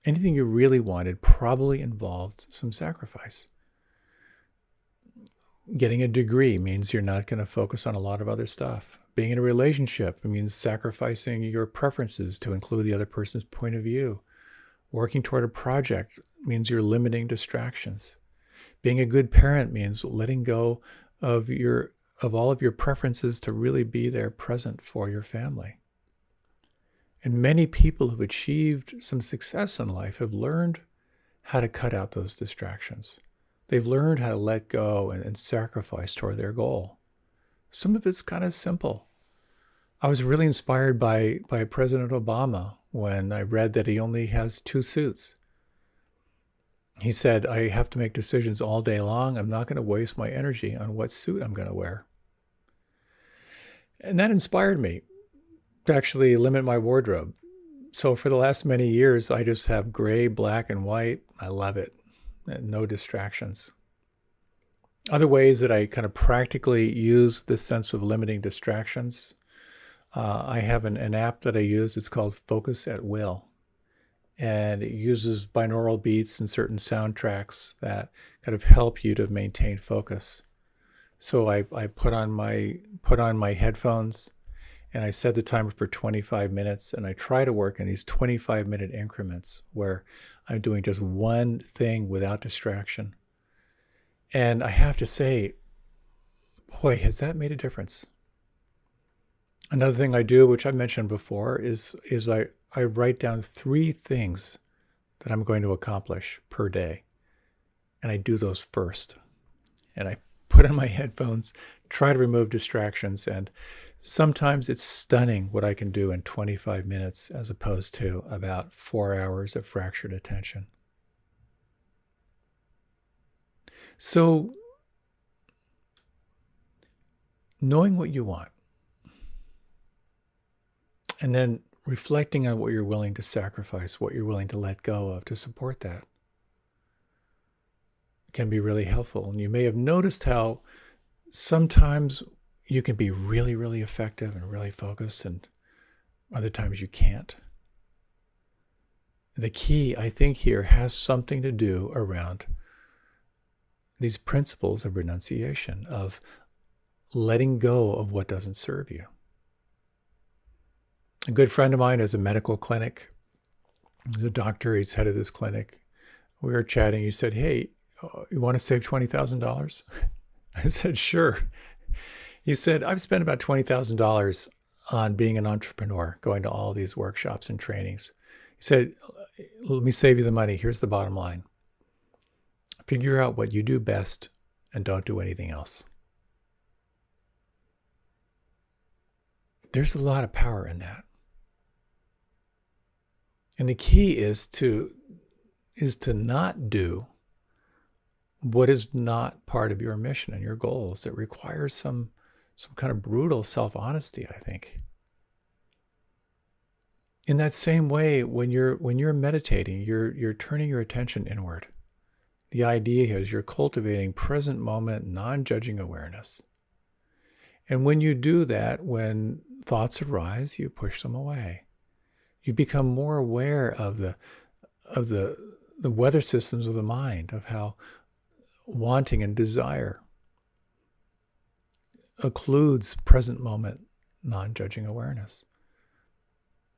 anything you really wanted probably involved some sacrifice. Getting a degree means you're not going to focus on a lot of other stuff. Being in a relationship means sacrificing your preferences to include the other person's point of view. Working toward a project means you're limiting distractions. Being a good parent means letting go of all of your preferences to really be there present for your family. And many people who've achieved some success in life have learned how to cut out those distractions. They've learned how to let go and sacrifice toward their goal. Some of it's kind of simple. I was really inspired by President Obama when I read that he only has 2 suits. He said, I have to make decisions all day long. I'm not going to waste my energy on what suit I'm going to wear. And that inspired me to actually limit my wardrobe. So for the last many years, I just have gray, black, and white. I love it. No distractions. Other ways that I kind of practically use this sense of limiting distractions, I have an app that I use. It's called Focus at Will. and it uses binaural beats and certain soundtracks that kind of help you to maintain focus. So I put on my headphones and I set the timer for 25 minutes, and I try to work in these 25-minute increments where I'm doing just one thing without distraction. And I have to say, boy, has that made a difference. Another thing I do, which I mentioned before, is I write down 3 things that I'm going to accomplish per day. And I do those first. And I put on my headphones, try to remove distractions. And sometimes it's stunning what I can do in 25 minutes as opposed to about 4 hours of fractured attention. So, knowing what you want, and then reflecting on what you're willing to sacrifice, what you're willing to let go of to support that, can be really helpful. And you may have noticed how sometimes you can be really, really effective and really focused, and other times you can't. The key, I think, here has something to do around these principles of renunciation, of letting go of what doesn't serve you. A good friend of mine has a medical clinic. He's a doctor. He's head of this clinic. We were chatting. He said, "Hey, you want to save $20,000? I said, "Sure." He said, "I've spent about $20,000 on being an entrepreneur, going to all these workshops and trainings." He said, "Let me save you the money. Here's the bottom line. Figure out what you do best and don't do anything else." There's a lot of power in that. And the key is to not do what is not part of your mission and your goals. It requires some kind of brutal self-honesty, I think. In that same way, when you're meditating, you're turning your attention inward. The idea is you're cultivating present moment, non-judging awareness. And when you do that, when thoughts arise, you push them away. You become more aware of the weather systems of the mind, of how wanting and desire occludes present moment, non-judging awareness.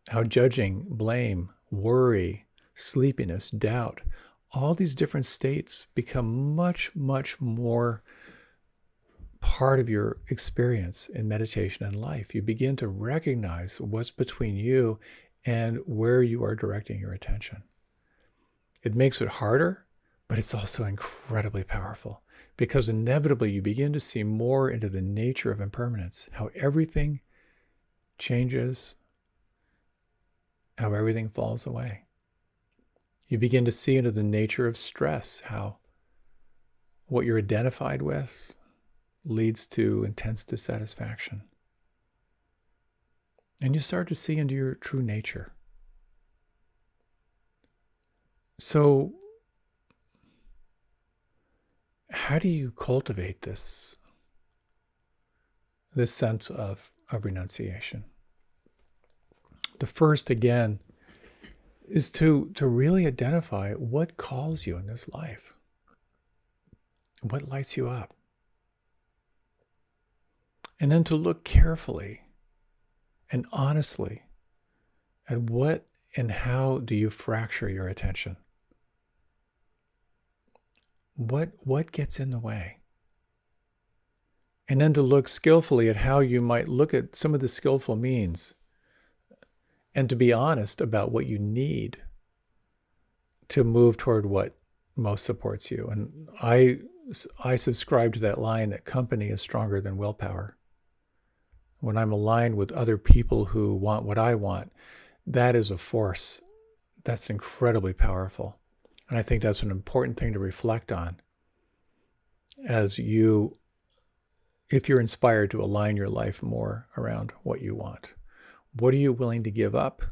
How judging, blame, worry, sleepiness, doubt, all these different states become much, much more part of your experience in meditation and life. You begin to recognize what's between you and where you are directing your attention. It makes it harder, but it's also incredibly powerful, because inevitably you begin to see more into the nature of impermanence, how everything changes, how everything falls away. You begin to see into the nature of stress, how what you're identified with leads to intense dissatisfaction. And you start to see into your true nature. So, how do you cultivate this sense of renunciation? The first, again, is to really identify what calls you in this life. What lights you up? And then to look carefully and honestly at what and how do you fracture your attention? What gets in the way? And then to look skillfully at how you might look at some of the skillful means, and to be honest about what you need to move toward what most supports you. And I subscribe to that line that company is stronger than willpower. When I'm aligned with other people who want what I want, that is a force that's incredibly powerful. And I think that's an important thing to reflect on if you're inspired to align your life more around what you want. What are you willing to give up?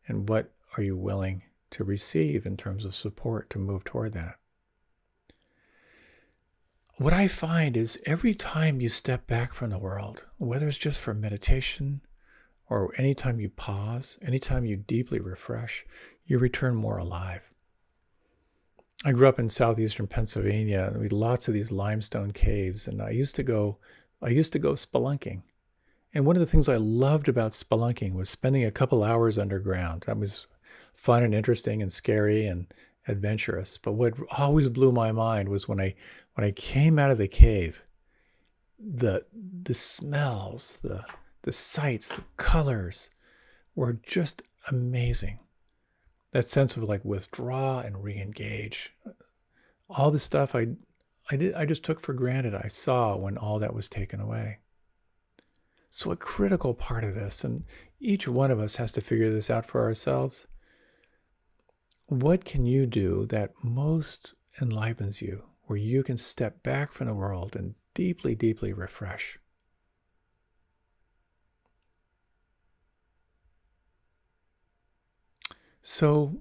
And what are you willing to receive in terms of support to move toward that? What I find is every time you step back from the world, whether it's just for meditation or anytime you pause, anytime you deeply refresh, you return more alive. I grew up in southeastern Pennsylvania, and we had lots of these limestone caves, and I used to go spelunking. And one of the things I loved about spelunking was spending a couple hours underground. That was fun and interesting and scary and adventurous. But what always blew my mind was when I came out of the cave, the smells, the sights, the colors were just amazing. That sense of like withdraw and re-engage. All the stuff I just took for granted I saw when all that was taken away. So a critical part of this, and each one of us has to figure this out for ourselves. What can you do that most enlivens you, where you can step back from the world and deeply, deeply refresh? So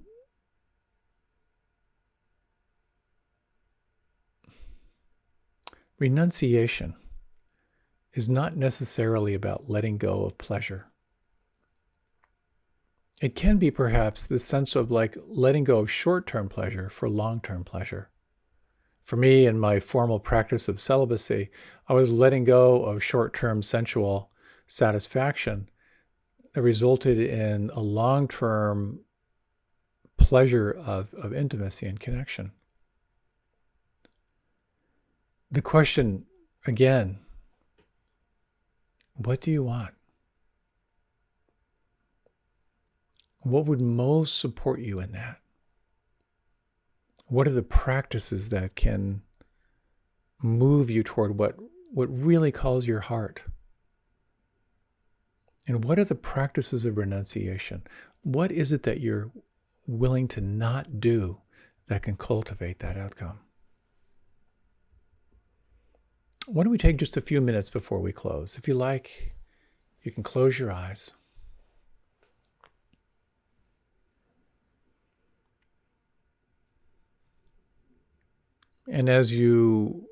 renunciation is not necessarily about letting go of pleasure. It can be perhaps the sense of like letting go of short-term pleasure for long-term pleasure. For me, in my formal practice of celibacy, I was letting go of short-term sensual satisfaction that resulted in a long-term pleasure of intimacy and connection. The question, again, what do you want? What would most support you in that? What are the practices that can move you toward what really calls your heart? And what are the practices of renunciation? What is it that you're willing to not do that can cultivate that outcome? Why don't we take just a few minutes before we close? If you like, you can close your eyes. And as you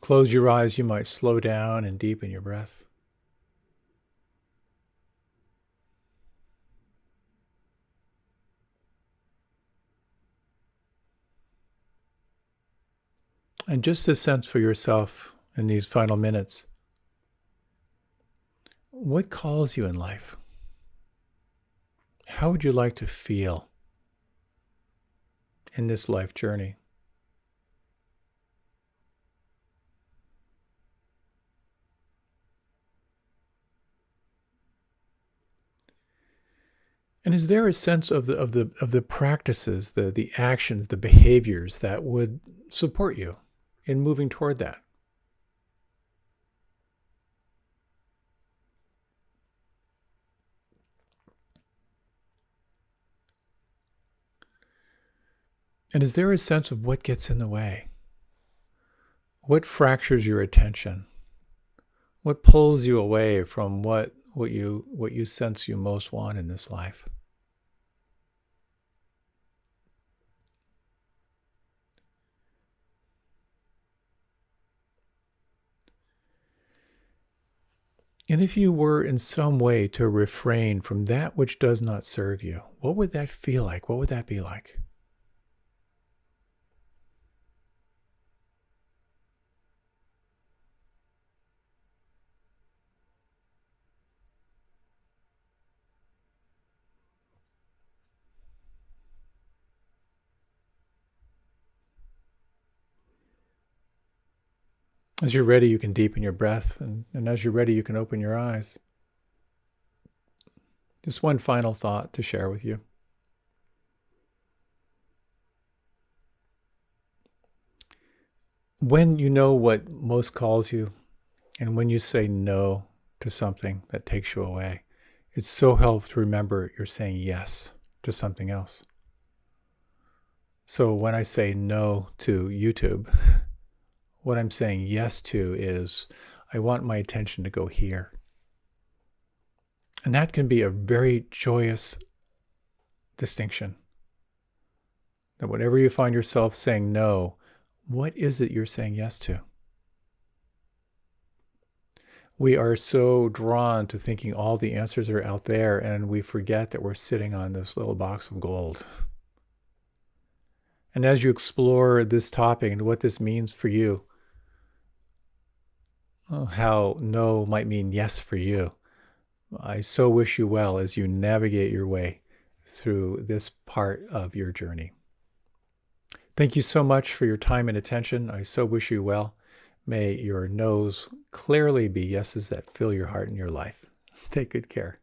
close your eyes, you might slow down and deepen your breath. And just a sense for yourself in these final minutes. What calls you in life? How would you like to feel in this life journey? And is there a sense of the practices, the actions, the behaviors that would support you in moving toward that? And is there a sense of what gets in the way? What fractures your attention? What pulls you away from what you sense you most want in this life? And if you were in some way to refrain from that which does not serve you, what would that feel like? What would that be like? As you're ready, you can deepen your breath, and as you're ready, you can open your eyes. Just one final thought to share with you. When you know what most calls you, and when you say no to something that takes you away, it's so helpful to remember you're saying yes to something else. So when I say no to YouTube, what I'm saying yes to is I want my attention to go here. And that can be a very joyous distinction. That whenever you find yourself saying no, what is it you're saying yes to? We are so drawn to thinking all the answers are out there, and we forget that we're sitting on this little box of gold. And as you explore this topic and what this means for you, how no might mean yes for you, I so wish you well as you navigate your way through this part of your journey. Thank you so much for your time and attention. I so wish you well. May your no's clearly be yeses that fill your heart and your life. Take good care.